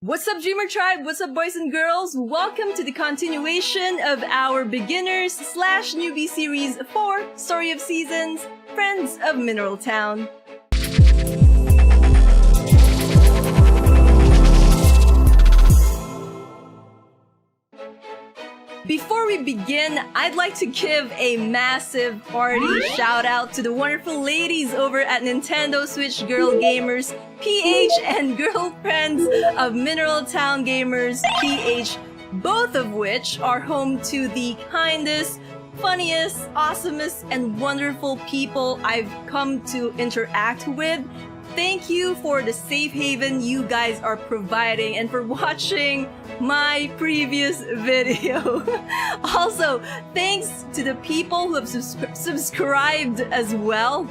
What's up, Dreamer Tribe? What's up, boys and girls? Welcome to the continuation of our beginners/newbie series for Story of Seasons, Friends of Mineral Town. Before we begin, I'd like to give a massive party shout out to the wonderful ladies over at Nintendo Switch Girl Gamers PH and Girlfriends of Mineral Town Gamers PH, both of which are home to the kindest, funniest, awesomest, and wonderful people I've come to interact with. Thank you for the safe haven you guys are providing and for watching my previous video. Also, thanks to the people who have subscribed as well.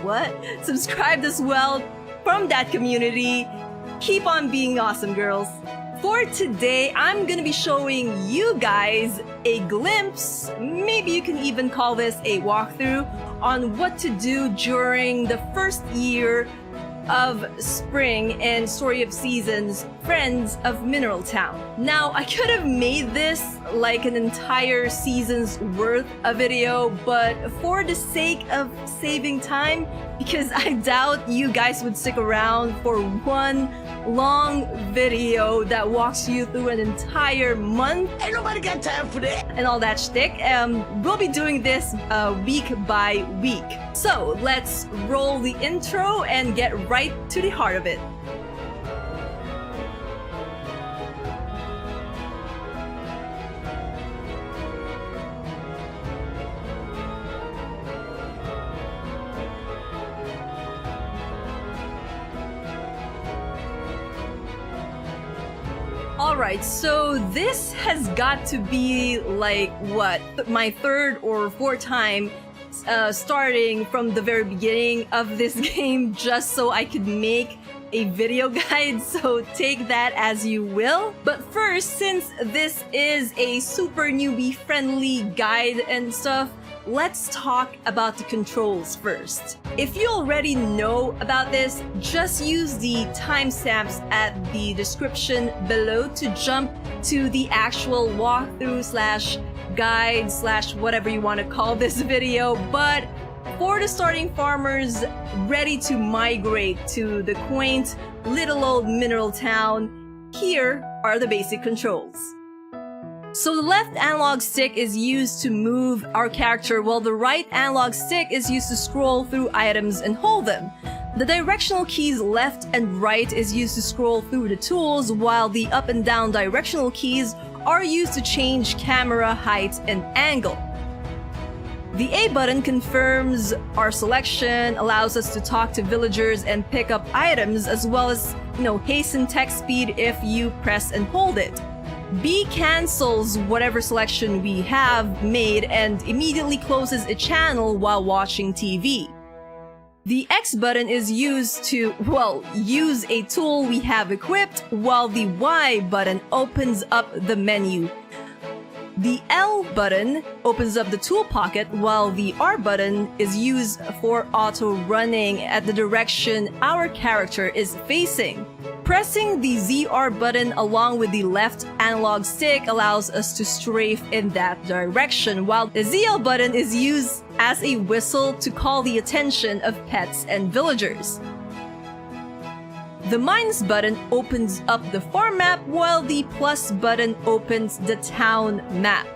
Subscribed as well from that community. Keep on being awesome, girls. For today, I'm gonna be showing you guys a glimpse, maybe you can even call this a walkthrough, on what to do during the first year of spring and Story of Seasons, Friends of Mineral Town. Now, I could have made this like an entire season's worth of video, but for the sake of saving time, because I doubt you guys would stick around for one long video that walks you through an entire month. Ain't nobody got time for that. And all that shtick. We'll be doing this week by week. So let's roll the intro and get right to the heart of it. Alright, so this has got to be like, my third or fourth time starting from the very beginning of this game just so I could make a video guide, so take that as you will. But first, since this is a super newbie friendly guide and stuff, let's talk about the controls first. If you already know about this, just use the timestamps at the description below to jump to the actual walkthrough slash guide slash whatever you want to call this video. But for the starting farmers ready to migrate to the quaint little old mineral town, here are the basic controls. So the left analog stick is used to move our character, while the right analog stick is used to scroll through items and hold them. The directional keys left and right is used to scroll through the tools, while the up and down directional keys are used to change camera height and angle. The A button confirms our selection, allows us to talk to villagers and pick up items, as well as, hasten text speed if you press and hold it. B cancels whatever selection we have made and immediately closes a channel while watching TV. The X button is used to, use a tool we have equipped, while the Y button opens up the menu. The L button opens up the tool pocket, while the R button is used for auto running at the direction our character is facing. Pressing the ZR button along with the left analog stick allows us to strafe in that direction, while the ZL button is used as a whistle to call the attention of pets and villagers. The minus button opens up the farm map, while the plus button opens the town map.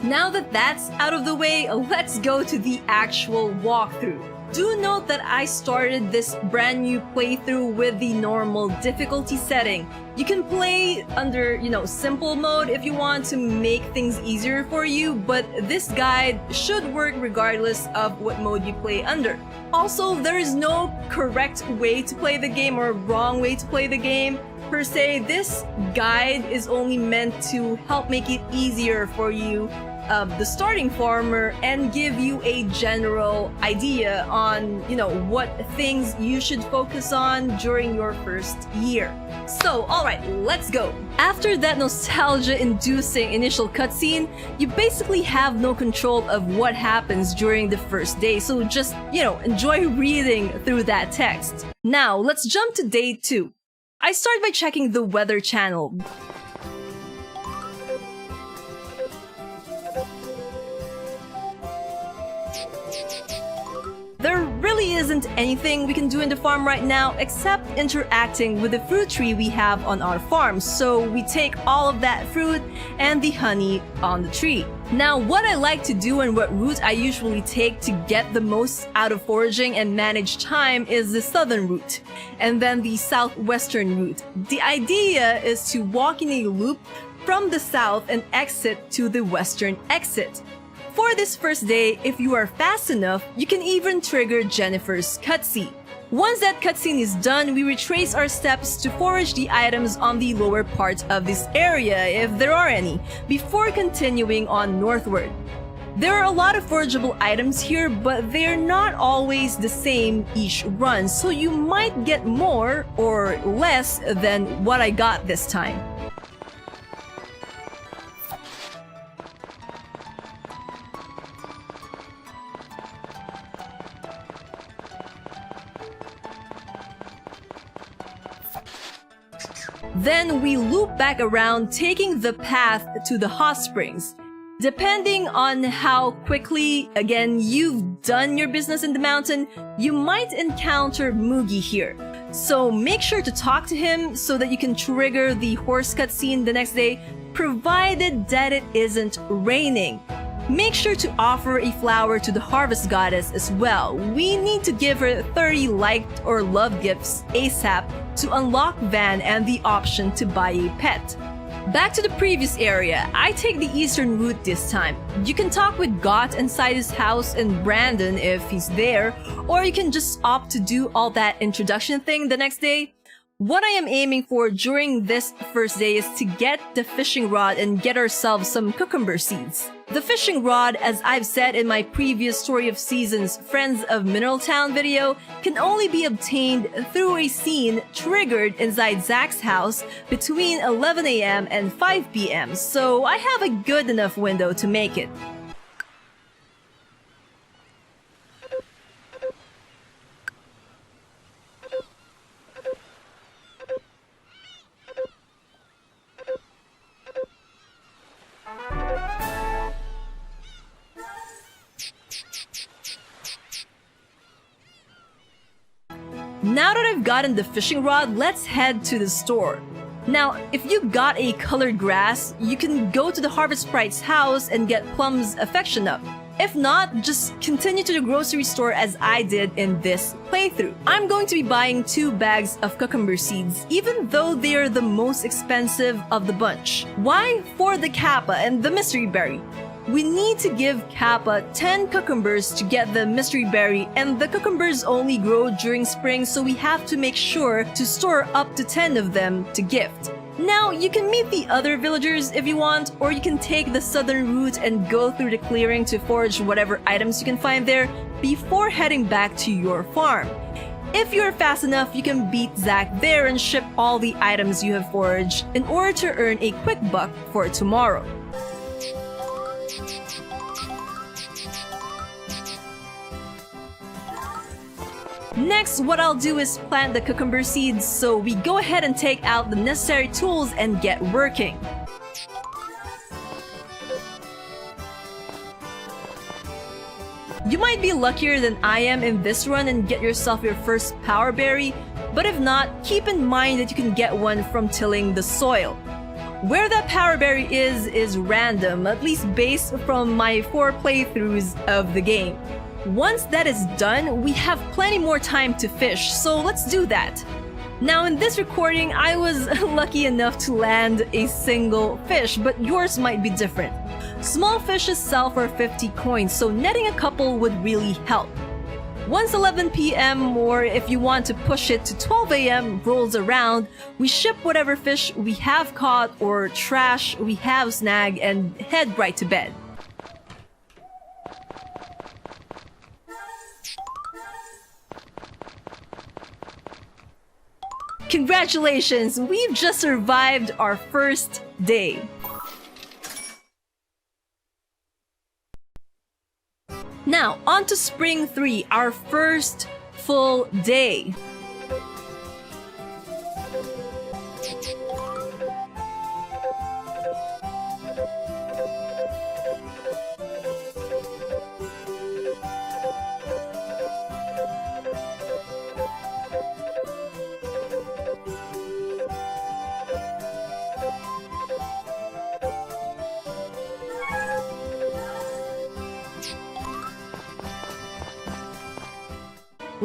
Now that that's out of the way, let's go to the actual walkthrough. Do note that I started this brand new playthrough with the normal difficulty setting. You can play under, simple mode if you want to make things easier for you, but this guide should work regardless of what mode you play under. Also, there is no correct way to play the game or wrong way to play the game. Per se, this guide is only meant to help make it easier for you, the starting farmer, and give you a general idea on, what things you should focus on during your first year. So, alright, let's go! After that nostalgia-inducing initial cutscene, you basically have no control of what happens during the first day, so just, enjoy reading through that text. Now, let's jump to day 2. I start by checking the weather channel. There really isn't anything we can do in the farm right now except interacting with the fruit tree we have on our farm, so we take all of that fruit and the honey on the tree. Now, what I like to do and what route I usually take to get the most out of foraging and manage time is the southern route, and then the southwestern route. The idea is to walk in a loop from the south and exit to the western exit. For this first day, if you are fast enough, you can even trigger Jennifer's cutscene. Once that cutscene is done, we retrace our steps to forage the items on the lower part of this area, if there are any, before continuing on northward. There are a lot of forageable items here, but they're not always the same each run, so you might get more or less than what I got this time. Then we loop back around, taking the path to the hot springs. Depending on how quickly, again, you've done your business in the mountain, you might encounter Mugi here. So make sure to talk to him so that you can trigger the horse cutscene the next day, provided that it isn't raining. Make sure to offer a flower to the harvest goddess as well. We need to give her 30 liked or love gifts ASAP to unlock Vian and the option to buy a pet. Back to the previous area, I take the eastern route this time. You can talk with Gott inside his house and Brandon if he's there, or you can just opt to do all that introduction thing the next day. What I am aiming for during this first day is to get the fishing rod and get ourselves some cucumber seeds. The fishing rod, as I've said in my previous Story of Seasons Friends of Mineral Town video, can only be obtained through a scene triggered inside Zach's house between 11 AM and 5 PM, so I have a good enough window to make it. Now that I've gotten the fishing rod, let's head to the store. Now, if you got a colored grass, you can go to the Harvest Sprite's house and get Plum's affection up. If not, just continue to the grocery store as I did in this playthrough. I'm going to be buying 2 bags of cucumber seeds, even though they are the most expensive of the bunch. Why? For the Kappa and the mystery berry. We need to give Kappa 10 cucumbers to get the mystery berry, and the cucumbers only grow during spring, so we have to make sure to store up to 10 of them to gift. Now, you can meet the other villagers if you want, or you can take the southern route and go through the clearing to forage whatever items you can find there before heading back to your farm. If you're fast enough, you can beat Zach there and ship all the items you have foraged in order to earn a quick buck for tomorrow. Next, what I'll do is plant the cucumber seeds, so we go ahead and take out the necessary tools and get working. You might be luckier than I am in this run and get yourself your first power berry, but if not, keep in mind that you can get one from tilling the soil. Where that power berry is random, at least based from my 4 playthroughs of the game. Once that is done, we have plenty more time to fish, so let's do that. Now in this recording, I was lucky enough to land a single fish, but yours might be different. Small fishes sell for 50 coins, so netting a couple would really help. Once 11 PM, or if you want to push it to 12 AM rolls around, we ship whatever fish we have caught or trash we have snagged and head right to bed. Congratulations! We've just survived our first day. Now, on to Spring 3, our first full day.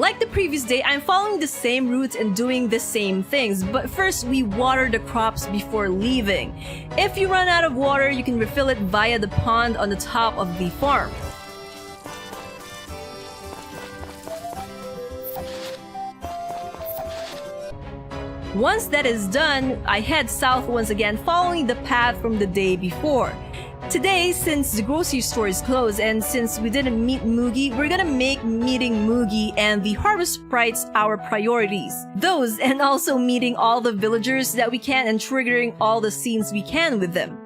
Like the previous day, I'm following the same route and doing the same things, but first we water the crops before leaving. If you run out of water, you can refill it via the pond on the top of the farm. Once that is done, I head south once again, following the path from the day before. Today, since the grocery store is closed and since we didn't meet Moogie, we're gonna make meeting Moogie and the harvest sprites our priorities. Those, and also meeting all the villagers that we can and triggering all the scenes we can with them.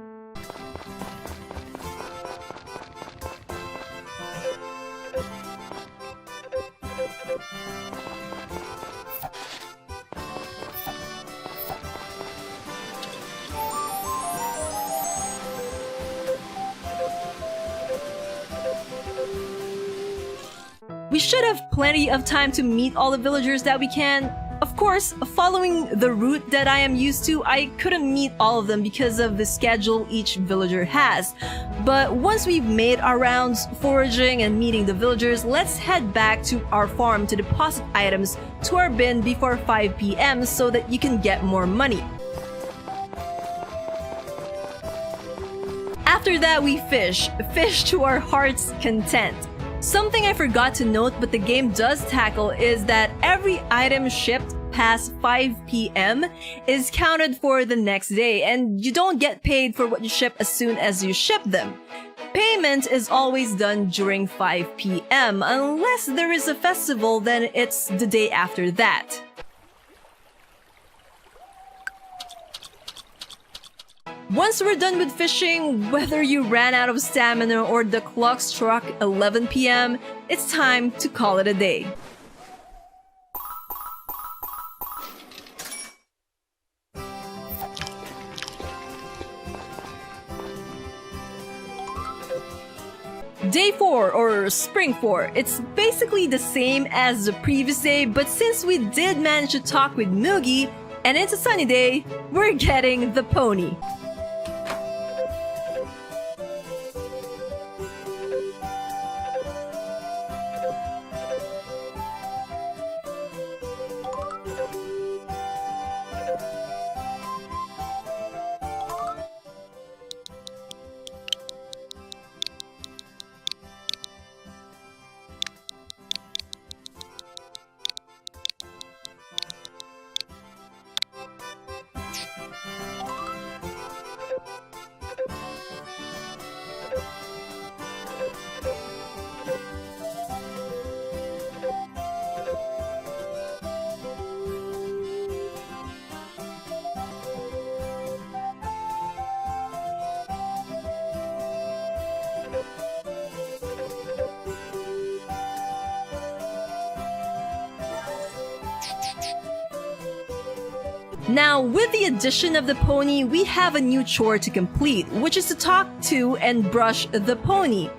We should have plenty of time to meet all the villagers that we can. Of course, following the route that I am used to, I couldn't meet all of them because of the schedule each villager has. But once we've made our rounds foraging and meeting the villagers, let's head back to our farm to deposit items to our bin before 5 p.m. so that you can get more money. After that, we fish to our heart's content. Something I forgot to note but the game does tackle is that every item shipped past 5 p.m. is counted for the next day, and you don't get paid for what you ship as soon as you ship them. Payment is always done during 5 p.m. Unless there is a festival, then it's the day after that. Once we're done with fishing, whether you ran out of stamina or the clock struck 11 p.m., it's time to call it a day. Day 4, or Spring 4, it's basically the same as the previous day, but since we did manage to talk with Moogie, and it's a sunny day, we're getting the pony. Now, with the addition of the pony, we have a new chore to complete, which is to talk to and brush the pony.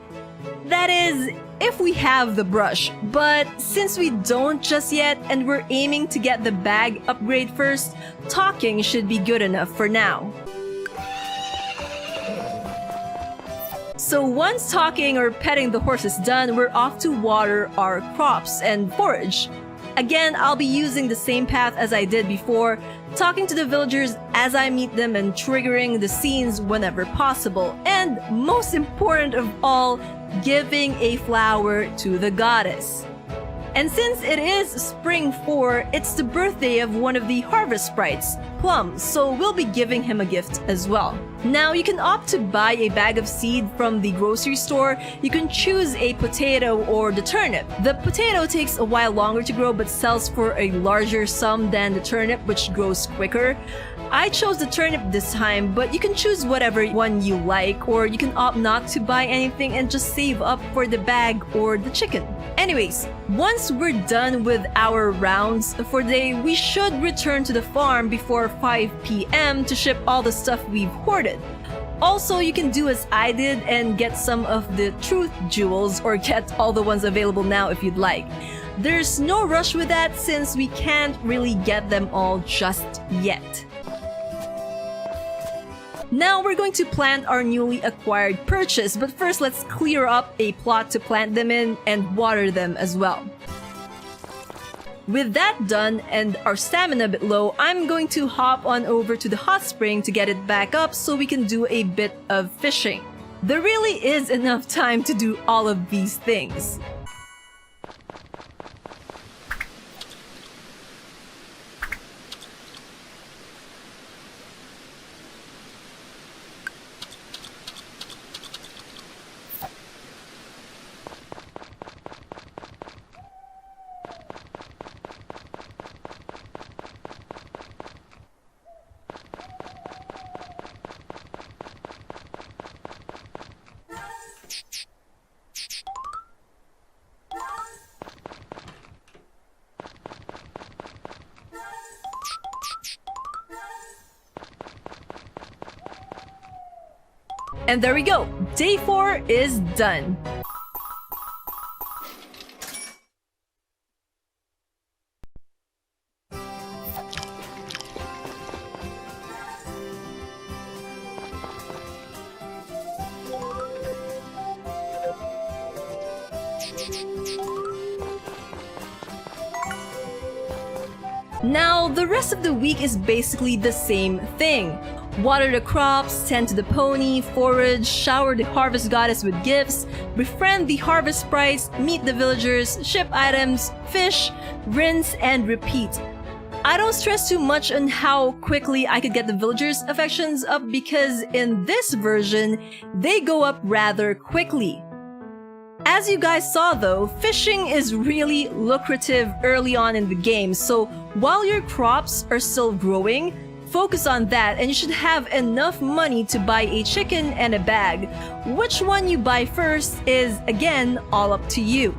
That is, if we have the brush, but since we don't just yet and we're aiming to get the bag upgrade first, talking should be good enough for now. So once talking or petting the horse is done, we're off to water our crops and forage. Again, I'll be using the same path as I did before, talking to the villagers as I meet them and triggering the scenes whenever possible. And most important of all, giving a flower to the goddess. And since it is Spring 4, it's the birthday of one of the harvest sprites, Plum, so we'll be giving him a gift as well. Now, you can opt to buy a bag of seed from the grocery store. You can choose a potato or the turnip. The potato takes a while longer to grow but sells for a larger sum than the turnip, which grows quicker. I chose the turnip this time, but you can choose whatever one you like, or you can opt not to buy anything and just save up for the bag or the chicken. Anyways, once we're done with our rounds for the day, we should return to the farm before 5 p.m. to ship all the stuff we've hoarded. Also, you can do as I did and get some of the truth jewels, or get all the ones available now if you'd like. There's no rush with that since we can't really get them all just yet. Now we're going to plant our newly acquired purchase, but first let's clear up a plot to plant them in and water them as well. With that done and our stamina a bit low, I'm going to hop on over to the hot spring to get it back up so we can do a bit of fishing. There really is enough time to do all of these things. And there we go, day 4 is done. Now, the rest of the week is basically the same thing. Water the crops, tend to the pony, forage, shower the harvest goddess with gifts, befriend the harvest sprites, meet the villagers, ship items, fish, rinse, and repeat. I don't stress too much on how quickly I could get the villagers' affections up because in this version, they go up rather quickly. As you guys saw though, fishing is really lucrative early on in the game, so while your crops are still growing, focus on that and you should have enough money to buy a chicken and a bag. Which one you buy first is, again, all up to you.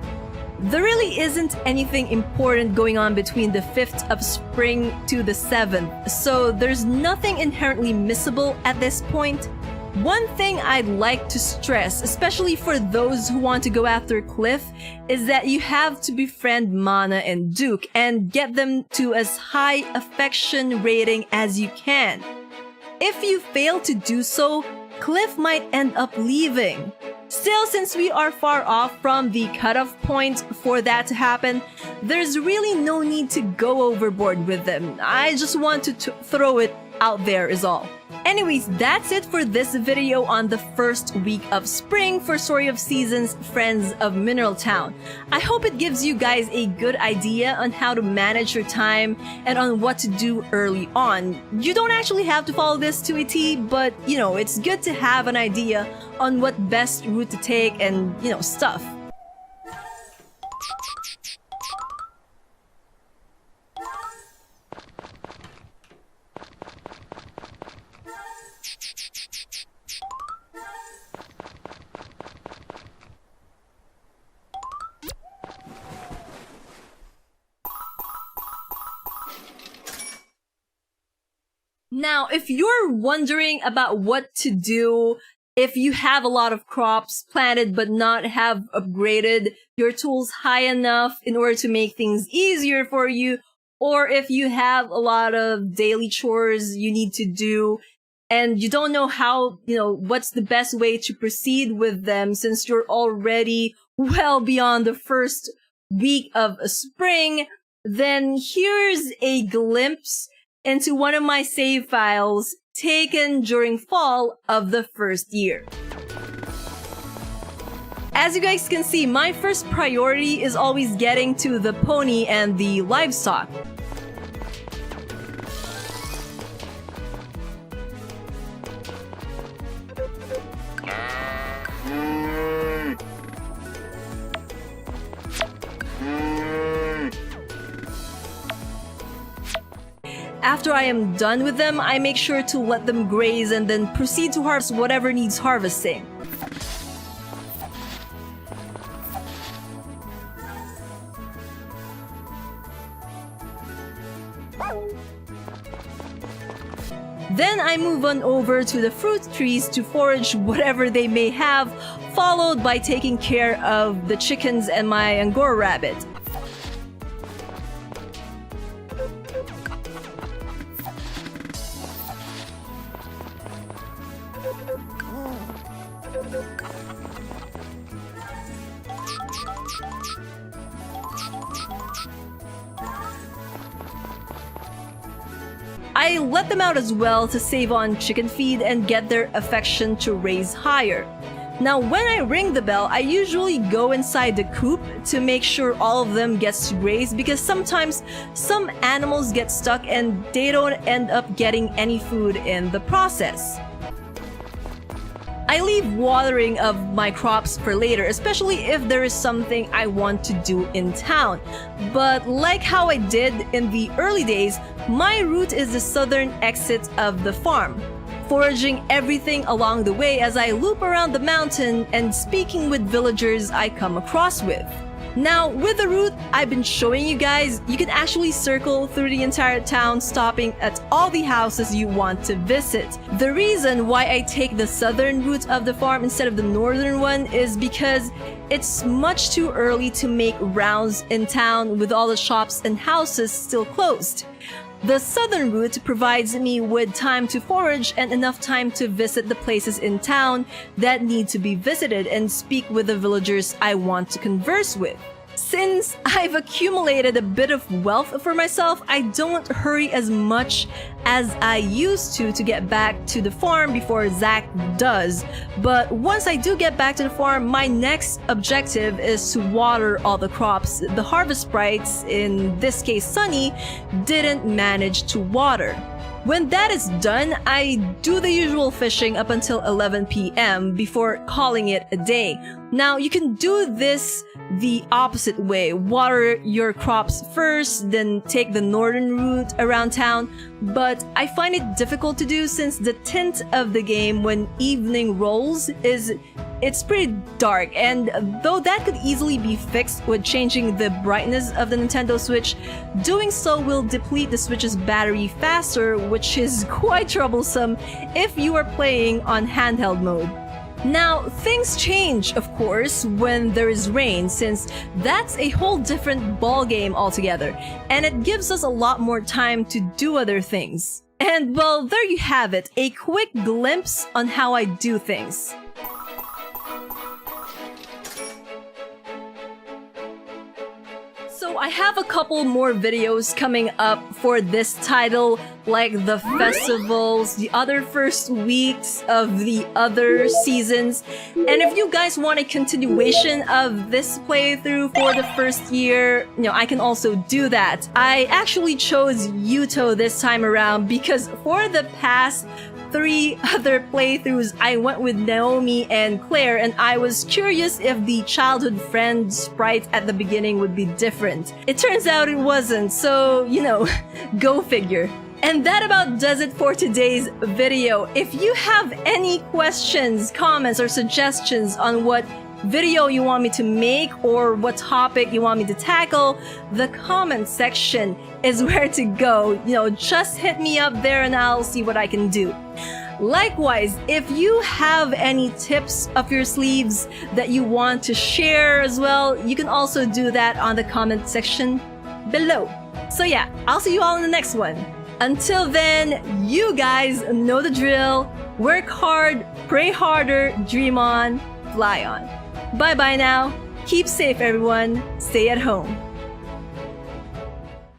There really isn't anything important going on between the 5th of spring to the 7th, so there's nothing inherently missable at this point. One thing I'd like to stress, especially for those who want to go after Cliff, is that you have to befriend Mana and Duke and get them to as high affection rating as you can. If you fail to do so, Cliff might end up leaving. Still, since we are far off from the cutoff point for that to happen, there's really no need to go overboard with them. I just want to throw it out there is all. Anyways, that's it for this video on the first week of spring for Story of Seasons Friends of Mineral Town. I hope it gives you guys a good idea on how to manage your time and on what to do early on. You don't actually have to follow this to a T, but you know, it's good to have an idea on what best route to take and, you know, stuff. Now, if you're wondering about what to do if you have a lot of crops planted but not have upgraded your tools high enough in order to make things easier for you, or if you have a lot of daily chores you need to do and you don't know how, what's the best way to proceed with them since you're already well beyond the first week of spring, then here's a glimpse into one of my save files taken during fall of the first year. As you guys can see, my first priority is always getting to the pony and the livestock. After I am done with them, I make sure to let them graze and then proceed to harvest whatever needs harvesting. Then I move on over to the fruit trees to forage whatever they may have, followed by taking care of the chickens and my Angora rabbit. I let them out as well to save on chicken feed and get their affection to raise higher. Now, when I ring the bell, I usually go inside the coop to make sure all of them gets to graze, because sometimes some animals get stuck and they don't end up getting any food in the process. I leave watering of my crops for later, especially if there is something I want to do in town. But like how I did in the early days, my route is the southern exit of the farm, foraging everything along the way as I loop around the mountain and speaking with villagers I come across with. Now, with the route I've been showing you guys, you can actually circle through the entire town, stopping at all the houses you want to visit. The reason why I take the southern route of the farm instead of the northern one is because it's much too early to make rounds in town with all the shops and houses still closed. The southern route provides me with time to forage and enough time to visit the places in town that need to be visited and speak with the villagers I want to converse with. Since I've accumulated a bit of wealth for myself, I don't hurry as much as I used to get back to the farm before Zach does. But once I do get back to the farm, my next objective is to water all the crops the harvest sprites, in this case Sunny, didn't manage to water. When that is done, I do the usual fishing up until 11 p.m. before calling it a day. Now, you can do this the opposite way. Water your crops first, then take the northern route around town. But I find it difficult to do since the tint of the game when evening rolls it's pretty dark, and though that could easily be fixed with changing the brightness of the Nintendo Switch, doing so will deplete the Switch's battery faster, which is quite troublesome if you are playing on handheld mode. Now, things change, of course, when there is rain, since that's a whole different ballgame altogether, and it gives us a lot more time to do other things. And well, there you have it, a quick glimpse on how I do things. So I have a couple more videos coming up for this title, like the festivals, the other first weeks of the other seasons. And if you guys want a continuation of this playthrough for the first year, I can also do that. I actually chose Yuto this time around because for the past 3 other playthroughs, I went with Naomi and Claire, and I was curious if the childhood friend sprite at the beginning would be different. It turns out it wasn't, so, go figure. And that about does it for today's video. If you have any questions, comments, or suggestions on what video you want me to make or what topic you want me to tackle, the comment section is where to go. Just hit me up there and I'll see what I can do. Likewise, if you have any tips up your sleeves that you want to share as well, you can also do that on the comment section below. So yeah, I'll see you all in the next one. Until then, you guys know the drill. Work hard, pray harder, dream on, fly on. Bye-bye now. Keep safe, everyone. Stay at home.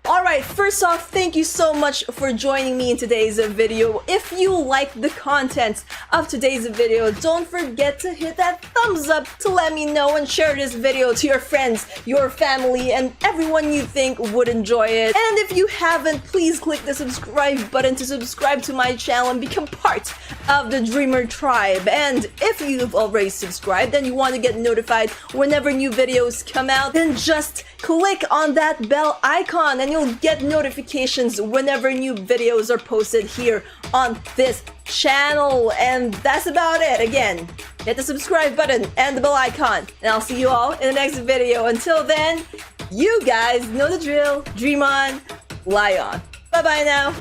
Alright, first off, thank you so much for joining me in today's video. If you like the content of today's video, don't forget to hit that thumbs up to let me know and share this video to your friends, your family, and everyone you think would enjoy it. And if you haven't, please click the subscribe button to subscribe to my channel and become part of the Dreamer Tribe. And if you've already subscribed and you want to get notified whenever new videos come out, then just click on that bell icon and you'll get notifications whenever new videos are posted here on this channel. And that's about it. Again, hit the subscribe button and the bell icon, and I'll see you all in the next video. Until then, you guys know the drill. Dream on, fly on. Bye bye now.